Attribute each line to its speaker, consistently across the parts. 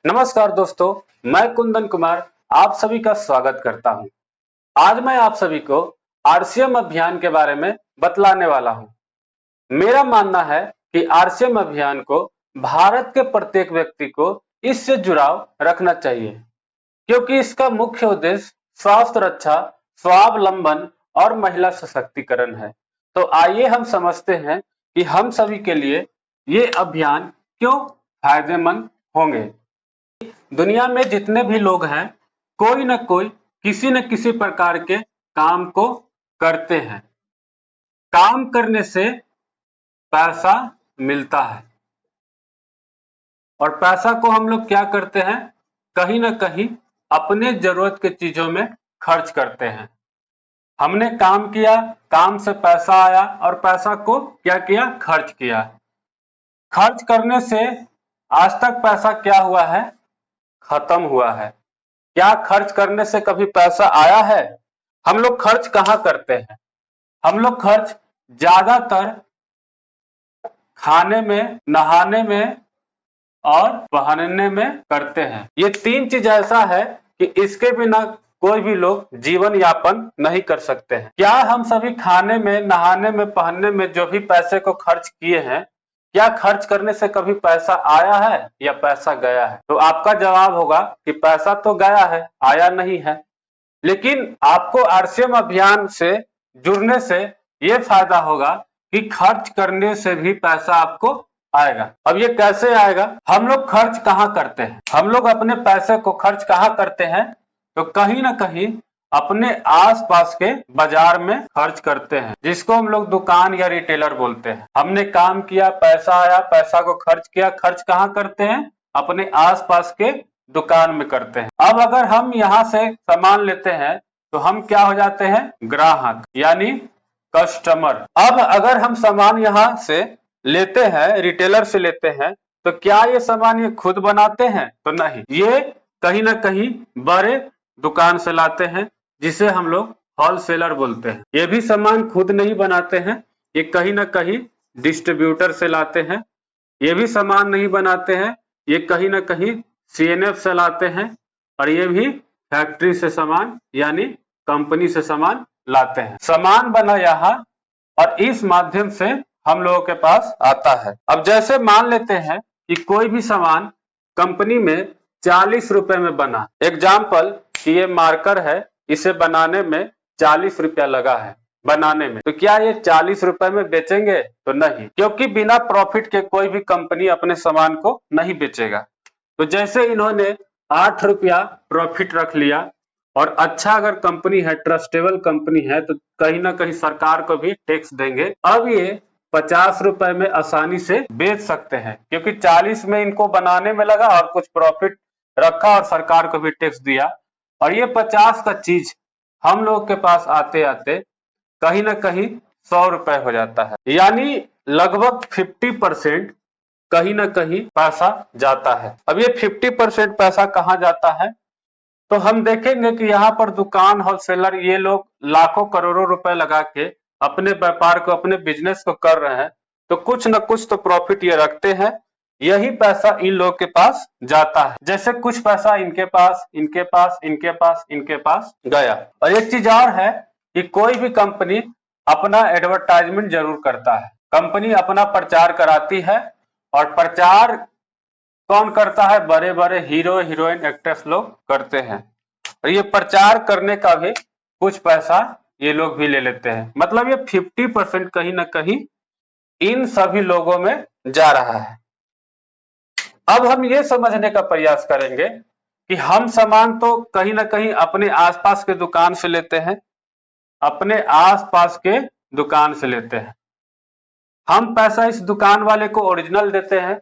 Speaker 1: नमस्कार दोस्तों, मैं कुंदन कुमार आप सभी का स्वागत करता हूं। आज मैं आप सभी को आरसीएम अभियान के बारे में बतलाने वाला हूं। मेरा मानना है कि आरसीएम अभियान को भारत के प्रत्येक व्यक्ति को इससे जुड़ाव रखना चाहिए, क्योंकि इसका मुख्य उद्देश्य स्वास्थ्य रक्षा, स्वावलंबन और महिला सशक्तिकरण है। तो आइए हम समझते हैं कि हम सभी के लिए ये अभियान क्यों फायदेमंद होंगे। दुनिया में जितने भी लोग हैं, कोई न कोई किसी न किसी प्रकार के काम को करते हैं। काम करने से पैसा मिलता है और पैसा को हम लोग क्या करते हैं, कहीं ना कहीं अपने जरूरत के चीजों में खर्च करते हैं। हमने काम किया, काम से पैसा आया और पैसा को क्या किया, खर्च किया। खर्च करने से आज तक पैसा क्या हुआ है, खत्म हुआ है। क्या खर्च करने से कभी पैसा आया है? हम लोग खर्च कहाँ करते हैं? हम लोग खर्च ज्यादातर खाने में, नहाने में और पहनने में करते हैं। ये तीन चीज ऐसा है कि इसके बिना कोई भी लोग जीवन यापन नहीं कर सकते हैं। क्या हम सभी खाने में, नहाने में, पहनने में जो भी पैसे को खर्च किए हैं, क्या खर्च करने से कभी पैसा आया है या पैसा गया है? तो आपका जवाब होगा कि पैसा तो गया है, आया नहीं है। लेकिन आपको आरसीएम अभियान से जुड़ने से ये फायदा होगा कि खर्च करने से भी पैसा आपको आएगा। अब ये कैसे आएगा? हम लोग खर्च कहाँ करते हैं? हम लोग अपने पैसे को खर्च कहाँ करते हैं? तो कहीं ना कहीं अपने आसपास के बाजार में खर्च करते हैं, जिसको हम लोग दुकान या रिटेलर बोलते हैं। हमने काम किया, पैसा आया, पैसा को खर्च किया। खर्च कहाँ करते हैं? अपने आसपास के दुकान में करते हैं। अब अगर हम यहाँ से सामान लेते हैं तो हम क्या हो जाते हैं, ग्राहक यानी कस्टमर। अब अगर हम सामान यहाँ से लेते हैं, रिटेलर से लेते हैं, तो क्या ये सामान ये खुद बनाते हैं? तो नहीं, ये कहीं ना कहीं बड़े दुकान से लाते हैं, जिसे हम लोग होलसेलर बोलते हैं। ये भी सामान खुद नहीं बनाते हैं, ये कहीं ना कहीं डिस्ट्रीब्यूटर से लाते हैं। ये भी सामान नहीं बनाते हैं, ये कहीं ना कहीं सीएनएफ से लाते हैं। और ये भी फैक्ट्री से सामान यानी कंपनी से सामान लाते हैं। सामान बना यहाँ और इस माध्यम से हम लोगों के पास आता है। अब जैसे मान लेते हैं कि कोई भी सामान कंपनी में 40 रुपए में बना। एग्जाम्पल कि ये मार्कर है, इसे बनाने में 40 रुपया लगा है बनाने में। तो क्या ये 40 रुपए में बेचेंगे? तो नहीं, क्योंकि बिना प्रॉफिट के कोई भी कंपनी अपने सामान को नहीं बेचेगा। तो जैसे इन्होंने 8 रुपया प्रॉफिट रख लिया और अच्छा अगर कंपनी है, ट्रस्टेबल कंपनी है, तो कहीं ना कहीं सरकार को भी टैक्स देंगे। अब ये 50 रुपए में आसानी से बेच सकते हैं, क्योंकि 40 में इनको बनाने में लगा और कुछ प्रॉफिट रखा और सरकार को भी टैक्स दिया। और ये 50 का चीज हम लोग के पास आते आते कहीं ना कहीं 100 रुपए हो जाता है, यानी लगभग 50% कहीं ना कहीं पैसा जाता है। अब ये 50% पैसा कहाँ जाता है? तो हम देखेंगे कि यहाँ पर दुकान, होलसेलर, ये लोग लाखों करोड़ों रुपए लगा के अपने व्यापार को, अपने बिजनेस को कर रहे हैं, तो कुछ न कुछ तो प्रॉफिट ये रखते हैं। यही पैसा इन लोग के पास जाता है। जैसे कुछ पैसा इनके पास, इनके पास, इनके पास, इनके पास गया। और एक चीज और है कि कोई भी कंपनी अपना एडवर्टाइजमेंट जरूर करता है। कंपनी अपना प्रचार कराती है और प्रचार कौन करता है? बड़े बड़े हीरो, हीरोइन, एक्ट्रेस लोग करते हैं। और ये प्रचार करने का भी कुछ पैसा ये लोग भी ले लेते हैं। मतलब ये 50% कहीं ना कहीं इन सभी लोगों में जा रहा है। अब हम ये समझने का प्रयास करेंगे कि हम सामान तो कहीं ना कहीं अपने आसपास के दुकान से लेते हैं, अपने आसपास के दुकान से लेते हैं। हम पैसा इस दुकान वाले को ओरिजिनल देते हैं,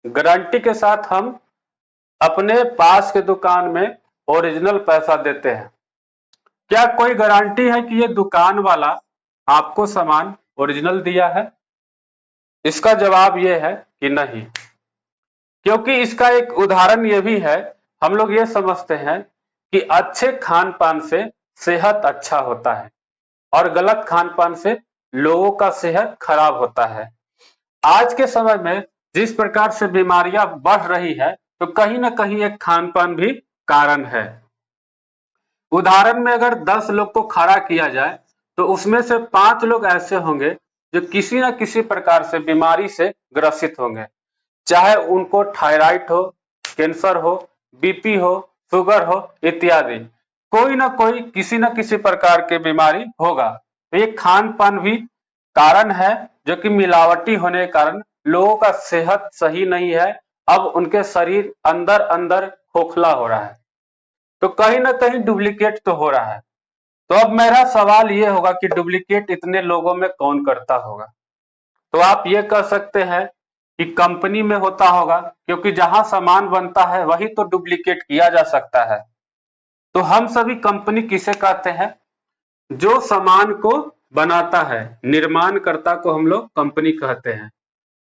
Speaker 1: गारंटी के साथ हम अपने पास के दुकान में ओरिजिनल पैसा देते हैं। क्या कोई गारंटी है कि ये दुकान वाला आपको सामान ओरिजिनल दिया है? इसका जवाब ये है कि नहीं, क्योंकि इसका एक उदाहरण ये भी है। हम लोग ये समझते हैं कि अच्छे खान पान से सेहत अच्छा होता है और गलत खान पान से लोगों का सेहत खराब होता है। आज के समय में जिस प्रकार से बीमारियां बढ़ रही है, तो कहीं ना कहीं एक खान पान भी कारण है। उदाहरण में अगर 10 लोग को खड़ा किया जाए तो उसमें से 5 लोग ऐसे होंगे जो किसी न किसी प्रकार से बीमारी से ग्रसित होंगे, चाहे उनको थायराइड हो, कैंसर हो, बीपी हो, शुगर हो इत्यादि। कोई ना कोई किसी न किसी प्रकार की बीमारी होगा। तो ये खान पान भी कारण है, जो कि मिलावटी होने के कारण लोगों का सेहत सही नहीं है। अब उनके शरीर अंदर अंदर खोखला हो रहा है, तो कहीं ना कहीं डुप्लीकेट तो हो रहा है। तो अब मेरा सवाल ये होगा कि डुप्लीकेट इतने लोगों में कौन करता होगा? तो आप ये कह सकते हैं कि कंपनी में होता होगा, क्योंकि जहां सामान बनता है वही तो डुप्लीकेट किया जा सकता है। तो हम सभी कंपनी किसे कहते हैं? जो सामान को बनाता है, निर्माणकर्ता को हम लोग कंपनी कहते हैं।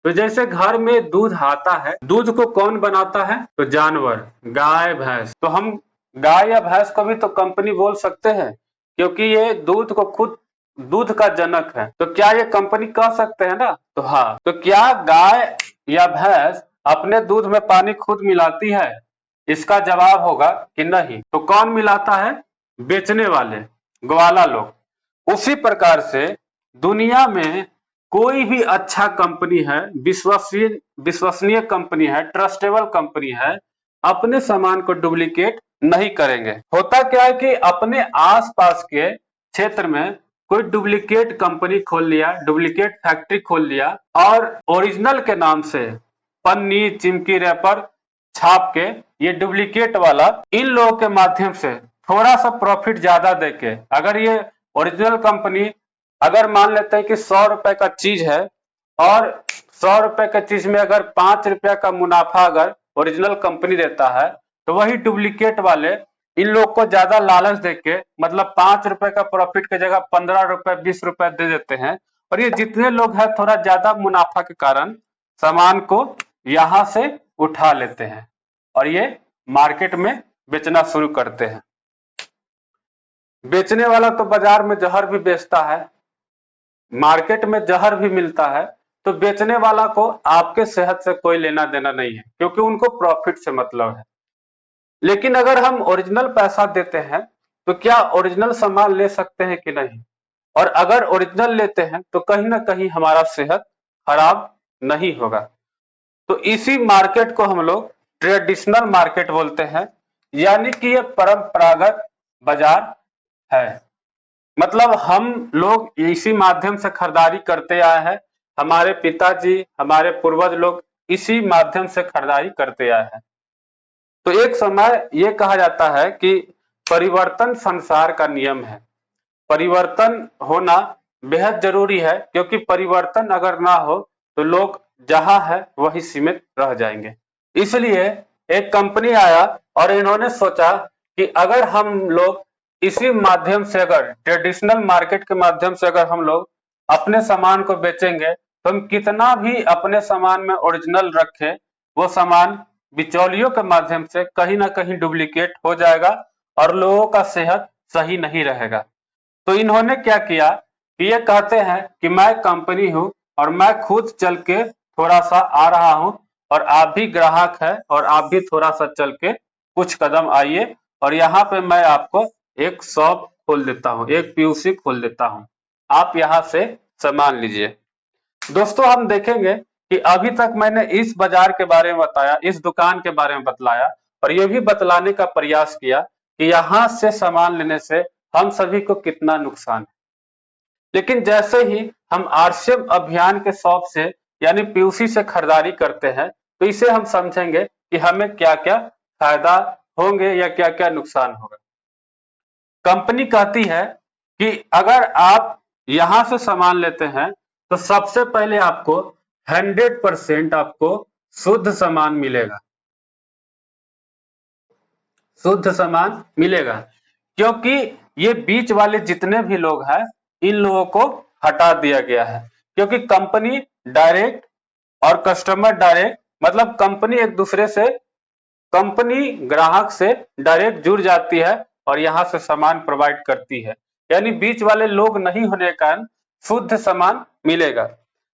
Speaker 1: तो जैसे घर में दूध आता है, दूध को कौन बनाता है? तो जानवर, गाय भैंस। तो हम गाय या भैंस को भी तो कंपनी बोल सकते हैं, क्योंकि ये दूध को खुद दूध का जनक है। तो क्या ये कंपनी कह सकते हैं ना? तो हाँ। तो क्या गाय या भैंस अपने दूध में पानी खुद मिलाती है? इसका जवाब होगा कि नहीं। तो कौन मिलाता है? बेचने वाले, ग्वाला लोग। उसी प्रकार से दुनिया में कोई भी अच्छा कंपनी है, विश्वसनीय कंपनी है, ट्रस्टेबल कंपनी है, अपने सामान को डुप्लीकेट नहीं करेंगे। होता क्या है कि अपने आसपास के क्षेत्र में कोई डुप्लीकेट कंपनी खोल लिया, डुप्लीकेट फैक्ट्री खोल लिया और ओरिजिनल के नाम से पन्नी, चिमकी, रैपर छाप के ये डुप्लीकेट वाला इन लोगों के माध्यम से थोड़ा सा प्रॉफिट ज्यादा देके, अगर ये ओरिजिनल कंपनी, अगर मान लेते हैं कि 100 रुपए का चीज है और 100 रुपए के चीज में अगर 5 रुपया का मुनाफा अगर ओरिजिनल कंपनी देता है, तो वही डुप्लीकेट वाले इन लोग को ज्यादा लालच देके, मतलब 5 रुपए का प्रॉफिट की जगह 15 रुपए 20 रुपए दे देते हैं। और ये जितने लोग हैं थोड़ा ज्यादा मुनाफा के कारण सामान को यहां से उठा लेते हैं और ये मार्केट में बेचना शुरू करते हैं। बेचने वाला तो बाजार में जहर भी बेचता है, मार्केट में जहर भी मिलता है। तो बेचने वाला को आपके सेहत से कोई लेना देना नहीं है, क्योंकि उनको प्रॉफिट से मतलब है। लेकिन अगर हम ओरिजिनल पैसा देते हैं तो क्या ओरिजिनल सामान ले सकते हैं कि नहीं? और अगर ओरिजिनल लेते हैं तो कहीं ना कहीं हमारा सेहत खराब नहीं होगा। तो इसी मार्केट को हम लोग ट्रेडिशनल मार्केट बोलते हैं, यानी कि ये परंपरागत बाजार है। मतलब हम लोग इसी माध्यम से खरीदारी करते आए हैं, हमारे पिताजी, हमारे पूर्वज लोग इसी माध्यम से खरीदारी करते आए हैं। तो एक समय ये कहा जाता है कि परिवर्तन संसार का नियम है। परिवर्तन होना बेहद जरूरी है, क्योंकि परिवर्तन अगर ना हो तो लोग जहां है वही सीमित रह जाएंगे। इसलिए एक कंपनी आया और इन्होंने सोचा कि अगर हम लोग इसी माध्यम से, अगर ट्रेडिशनल मार्केट के माध्यम से अगर हम लोग अपने सामान को बेचेंगे, तो हम कितना भी अपने सामान में ओरिजिनल रखें, वो सामान बिचौलियों के माध्यम से कहीं ना कहीं डुप्लीकेट हो जाएगा और लोगों का सेहत सही नहीं रहेगा। तो इन्होंने क्या किया कि ये कहते हैं कि मैं कंपनी हूं और मैं खुद चल के थोड़ा सा आ रहा हूं, और आप भी ग्राहक है और आप भी थोड़ा सा चल के कुछ कदम आइए, और यहाँ पे मैं आपको एक शॉप खोल देता हूँ, एक पीयूसी खोल देता हूँ, आप यहाँ से सामान लीजिए। दोस्तों, हम देखेंगे कि अभी तक मैंने इस बाजार के बारे में बताया, इस दुकान के बारे में बतलाया, और ये भी बतलाने का प्रयास किया कि यहाँ से सामान लेने से हम सभी को कितना नुकसान है। लेकिन जैसे ही हम आरसीएम अभियान के शॉप से यानी पीयूसी से खरीदारी करते हैं, तो इसे हम समझेंगे कि हमें क्या क्या फायदा होंगे या क्या क्या नुकसान होगा। कंपनी कहती है कि अगर आप यहां से सामान लेते हैं तो सबसे पहले आपको 100% आपको शुद्ध सामान मिलेगा, शुद्ध सामान मिलेगा, क्योंकि ये बीच वाले जितने भी लोग हैं इन लोगों को हटा दिया गया है। क्योंकि कंपनी डायरेक्ट और कस्टमर डायरेक्ट, मतलब कंपनी एक दूसरे से, कंपनी ग्राहक से डायरेक्ट जुड़ जाती है और यहां से सामान प्रोवाइड करती है, यानी बीच वाले लोग नहीं होने के कारण शुद्ध सामान मिलेगा।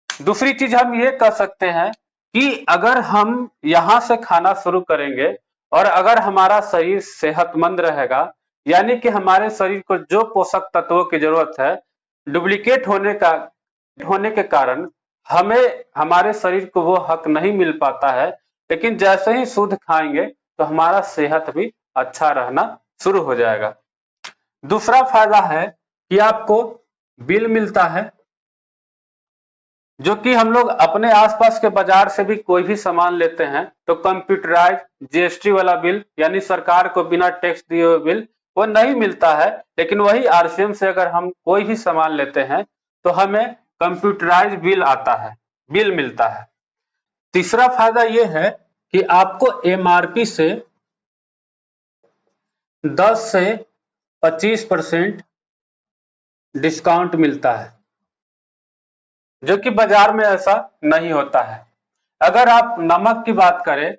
Speaker 1: दूसरी चीज हम ये कह सकते हैं कि अगर हम यहाँ से खाना शुरू करेंगे और अगर हमारा शरीर सेहतमंद रहेगा, यानी कि हमारे शरीर को जो पोषक तत्वों की जरूरत है डुप्लीकेट होने के कारण हमें हमारे शरीर को वो हक नहीं मिल पाता है। लेकिन जैसे ही शुद्ध खाएंगे तो हमारा सेहत भी अच्छा रहना शुरू हो जाएगा। दूसरा फायदा है कि आपको बिल मिलता है, जो कि हम लोग अपने आसपास के बाजार से भी कोई भी सामान लेते हैं तो कंप्यूटराइज जीएसटी वाला बिल, यानी सरकार को बिना टैक्स दिए हुए बिल वो नहीं मिलता है। लेकिन वही आरसीएम से अगर हम कोई भी सामान लेते हैं तो हमें कंप्यूटराइज बिल मिलता है। तीसरा फायदा यह है कि आपको एमआरपी से 10 से 25% डिस्काउंट मिलता है, जो कि बाजार में ऐसा नहीं होता है। अगर आप नमक की बात करें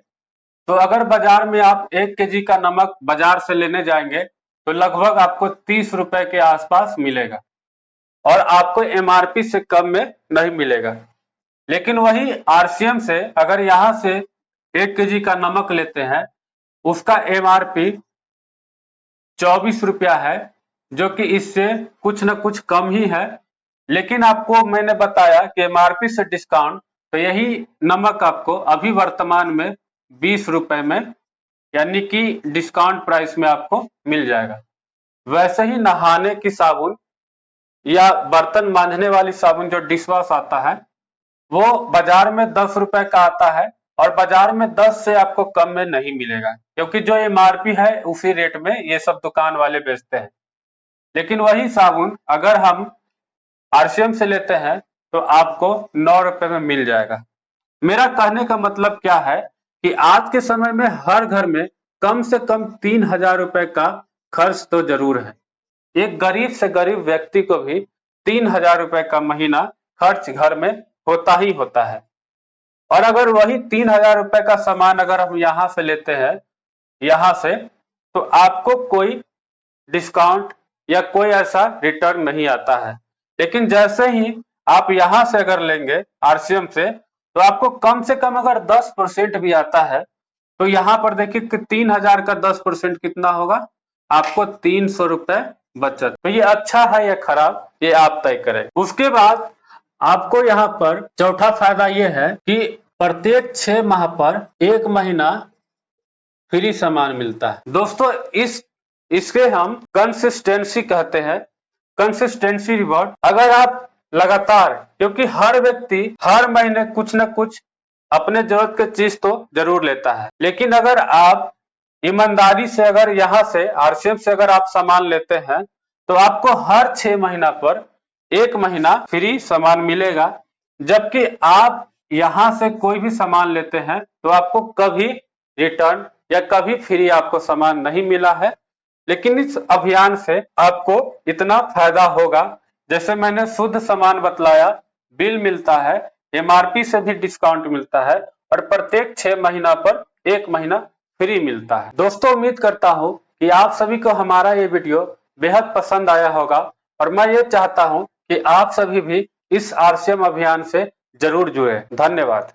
Speaker 1: तो अगर बाजार में आप 1 केजी का नमक बाजार से लेने जाएंगे तो लगभग आपको 30 रुपए के आसपास मिलेगा और आपको एमआरपी से कम में नहीं मिलेगा। लेकिन वही आरसीएम से अगर यहां से 1 केजी का नमक लेते हैं, उसका एमआरपी 24 रुपया है, जो कि इससे कुछ न कुछ कम ही है। लेकिन आपको मैंने बताया कि एमआरपी से डिस्काउंट, तो यही नमक आपको अभी वर्तमान में 20 रुपए में, यानी कि डिस्काउंट प्राइस में आपको मिल जाएगा। वैसे ही नहाने की साबुन या बर्तन मांजने वाली साबुन जो डिश वॉश आता है वो बाजार में 10 रुपए का आता है और बाजार में 10 से आपको कम में नहीं मिलेगा, क्योंकि जो एमआरपी है उसी रेट में ये सब दुकान वाले बेचते हैं। लेकिन वही साबुन अगर हम आरसीएम से लेते हैं तो आपको 9 रुपए में मिल जाएगा। मेरा कहने का मतलब क्या है कि आज के समय में हर घर में कम से कम 3000 रुपए का खर्च तो जरूर है। एक गरीब से गरीब व्यक्ति को भी 3000 रुपए का महीना खर्च घर में होता ही होता है। और अगर वही 3000 रुपए का सामान अगर हम यहाँ से लेते हैं तो आपको कोई डिस्काउंट या कोई ऐसा रिटर्न नहीं आता है। लेकिन जैसे ही आप यहाँ से अगर लेंगे आरसीएम से तो आपको कम से कम अगर 10% भी आता है तो यहाँ पर देखिए कि 3000 का 10% कितना होगा, आपको 300 रुपए बचत। तो ये अच्छा है या खराब, ये आप तय करें। उसके बाद आपको यहाँ पर चौथा फायदा ये है कि प्रत्येक 6 माह पर 1 महीना फ्री सामान मिलता है। दोस्तों इसके हम कंसिस्टेंसी कहते हैं, कंसिस्टेंसी रिवॉर्ड। अगर आप लगातार, क्योंकि हर व्यक्ति हर महीने कुछ न कुछ अपने जरूरत की चीज तो जरूर लेता है, लेकिन अगर आप ईमानदारी से अगर यहाँ से आरसीएम से अगर आप सामान लेते हैं तो आपको हर 6 महीना पर 1 महीना फ्री सामान मिलेगा। जबकि आप यहाँ से कोई भी सामान लेते हैं तो आपको कभी रिटर्न या कभी फ्री आपको सामान नहीं मिला है। लेकिन इस अभियान से आपको इतना फायदा होगा, जैसे मैंने शुद्ध सामान बतलाया, बिल मिलता है, एमआरपी से भी डिस्काउंट मिलता है और प्रत्येक 6 महीना पर 1 महीना फ्री मिलता है। दोस्तों उम्मीद करता हूं कि आप सभी को हमारा ये वीडियो बेहद पसंद आया होगा और मैं ये चाहता हूं कि आप सभी भी इस आरसीएम अभियान से जरूर जुड़े। धन्यवाद।